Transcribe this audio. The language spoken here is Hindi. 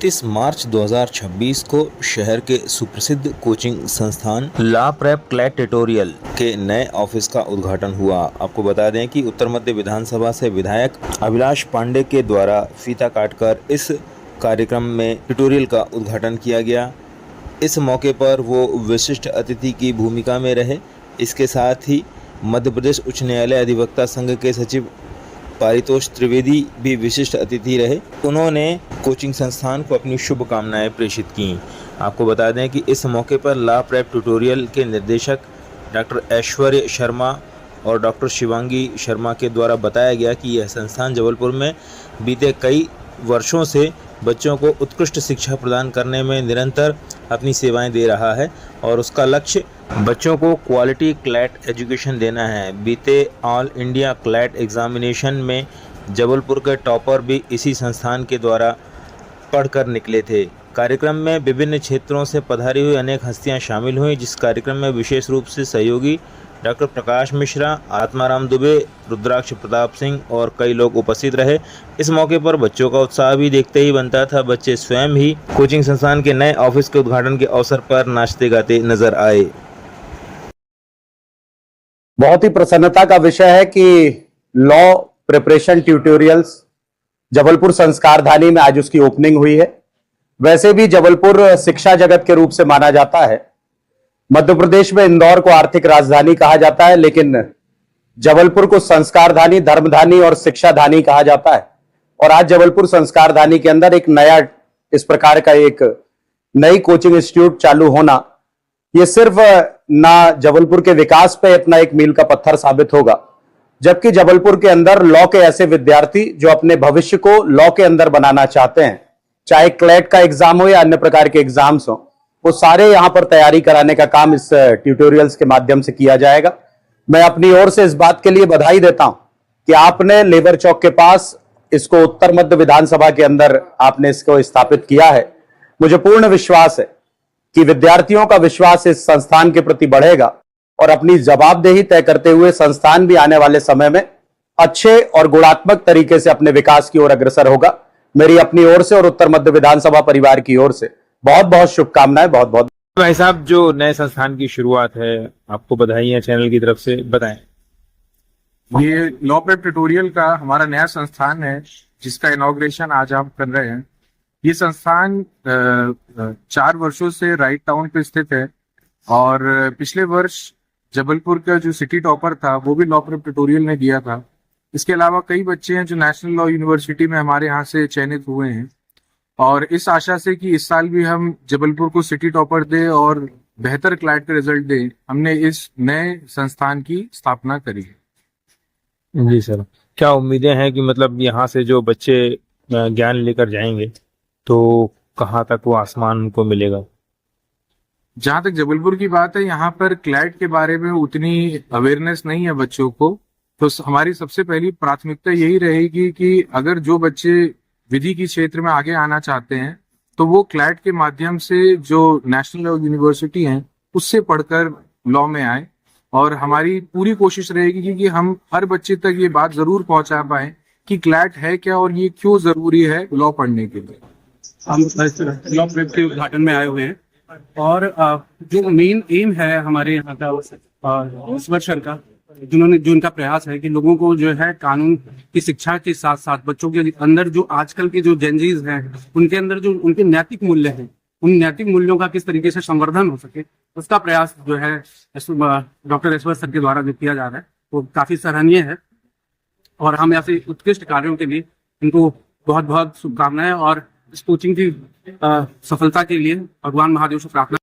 29 मार्च 2026 को शहर के सुप्रसिद्ध कोचिंग संस्थान ला प्रेप क्लैट ट्यूटोरियल के नए ऑफिस का उद्घाटन हुआ। आपको बता दें कि उत्तर मध्य विधानसभा से विधायक अभिलाष पांडे के द्वारा फीता काटकर इस कार्यक्रम में ट्यूटोरियल का उद्घाटन किया गया। इस मौके पर वो विशिष्ट अतिथि की भूमिका में रहे। इसके साथ ही मध्य प्रदेश उच्च न्यायालय अधिवक्ता संघ के सचिव पारितोष त्रिवेदी भी विशिष्ट अतिथि रहे। उन्होंने कोचिंग संस्थान को अपनी शुभकामनाएं प्रेषित की। आपको बता दें कि इस मौके पर ला प्रेप ट्यूटोरियल के निर्देशक डॉक्टर ऐश्वर्य शर्मा और डॉक्टर शिवांगी शर्मा के द्वारा बताया गया कि यह संस्थान जबलपुर में बीते कई वर्षों से बच्चों को उत्कृष्ट शिक्षा प्रदान करने में निरंतर अपनी सेवाएं दे रहा है और उसका लक्ष्य बच्चों को क्वालिटी क्लैट एजुकेशन देना है। बीते ऑल इंडिया क्लैट एग्जामिनेशन में जबलपुर के टॉपर भी इसी संस्थान के द्वारा पढ़कर निकले थे। कार्यक्रम में विभिन्न क्षेत्रों से पधारी हुई अनेक हस्तियां शामिल हुई, जिस कार्यक्रम में विशेष रूप से सहयोगी डॉक्टर प्रकाश मिश्रा, आत्माराम दुबे, रुद्राक्ष प्रताप सिंह और कई लोग उपस्थित रहे। इस मौके पर बच्चों का उत्साह भी देखते ही बनता था। बच्चे स्वयं ही कोचिंग संस्थान के नए ऑफिस के उद्घाटन के अवसर पर नाचते गाते नजर आए। बहुत ही प्रसन्नता का विषय है कि लॉ प्रिपरेशन ट्यूटोरियल्स जबलपुर संस्कार धानी में आज उसकी ओपनिंग हुई है। वैसे भी जबलपुर शिक्षा जगत के रूप से माना जाता है। मध्य प्रदेश में इंदौर को आर्थिक राजधानी कहा जाता है, लेकिन जबलपुर को संस्कार धानी, धर्मधानी और शिक्षा धानी कहा जाता है। और आज जबलपुर संस्कार धानी के अंदर एक नया इस प्रकार का एक नई कोचिंग इंस्टीट्यूट चालू होना, ये सिर्फ ना जबलपुर के विकास पे अपना एक मील का पत्थर साबित होगा, जबकि जबलपुर के अंदर लॉ के ऐसे विद्यार्थी जो अपने भविष्य को लॉ के अंदर बनाना चाहते हैं, चाहे क्लैट का एग्जाम हो या अन्य प्रकार के एग्जाम्स हो, वो सारे यहां पर तैयारी कराने का काम इस ट्यूटोरियल्स के माध्यम से किया जाएगा। मैं अपनी ओर से इस बात के लिए बधाई देता हूं कि आपने लेबर चौक के पास इसको उत्तर मध्य विधानसभा के अंदर आपने इसको स्थापित किया है। मुझे पूर्ण विश्वास है कि विद्यार्थियों का विश्वास इस संस्थान के प्रति बढ़ेगा और अपनी जवाबदेही तय करते हुए संस्थान भी आने वाले समय में अच्छे और गुणात्मक तरीके से अपने विकास की ओर अग्रसर होगा। मेरी अपनी ओर से और उत्तर मध्य विधानसभा परिवार की ओर से बहुत बहुत शुभकामनाएं। बहुत बहुत भाई साहब, जो नए संस्थान की शुरुआत है, आपको बधाई है चैनल की तरफ से, बताएं। ये लॉ प्रेप ट्यूटोरियल का हमारा नया संस्थान है, जिसका इनॉग्रेशन आज हम कर रहे हैं। ये संस्थान 4 वर्षों से राइट टाउन पे स्थित है और पिछले वर्ष जबलपुर का जो सिटी टॉपर था वो भी लॉ प्रेप ट्यूटोरियल ने दिया था। इसके अलावा कई बच्चे हैं जो नेशनल लॉ यूनिवर्सिटी में हमारे यहाँ से चयनित हुए हैं और इस आशा से कि इस साल भी हम जबलपुर को सिटी टॉपर दे और बेहतर क्लैट के रिजल्ट दे, हमने इस नए संस्थान की स्थापना करी है। जी सर, क्या उम्मीदें हैं कि मतलब यहाँ से जो बच्चे ज्ञान लेकर जाएंगे तो कहाँ तक वो आसमान उनको मिलेगा? जहाँ तक जबलपुर की बात है, यहाँ पर क्लैट के बारे में उतनी अवेयरनेस नहीं है बच्चों को, तो हमारी सबसे पहली प्राथमिकता यही रहेगी कि अगर जो बच्चे विधि की क्षेत्र में आगे आना चाहते हैं तो वो क्लैट के माध्यम से जो नेशनल लॉ यूनिवर्सिटी है उससे पढ़कर लॉ में आए। और हमारी पूरी कोशिश रहेगी कि हम हर बच्चे तक ये बात जरूर पहुंचा पाए कि क्लैट है क्या और ये क्यों जरूरी है लॉ पढ़ने के लिए। हम लॉ प्रेप के उद्घाटन में आए हुए हैं और जो मेन एम है हमारे यहाँ का ईश्वर सर का, जिन्होंने जो इनका प्रयास है कि लोगों को जो है कानून की शिक्षा के साथ साथ बच्चों के अंदर जो आजकल के जो जेनजीज हैं उनके अंदर जो उनके नैतिक मूल्य हैं, उन नैतिक मूल्यों का किस तरीके से संवर्धन हो सके, उसका प्रयास जो है डॉक्टर ऐश्वर्य सर के द्वारा जो किया जा रहा है वो काफी सराहनीय है। और हम ऐसे उत्कृष्ट कार्यों के लिए इनको बहुत बहुत शुभकामनाएं और इस कोचिंग की सफलता के लिए भगवान महादेव से प्रार्थना।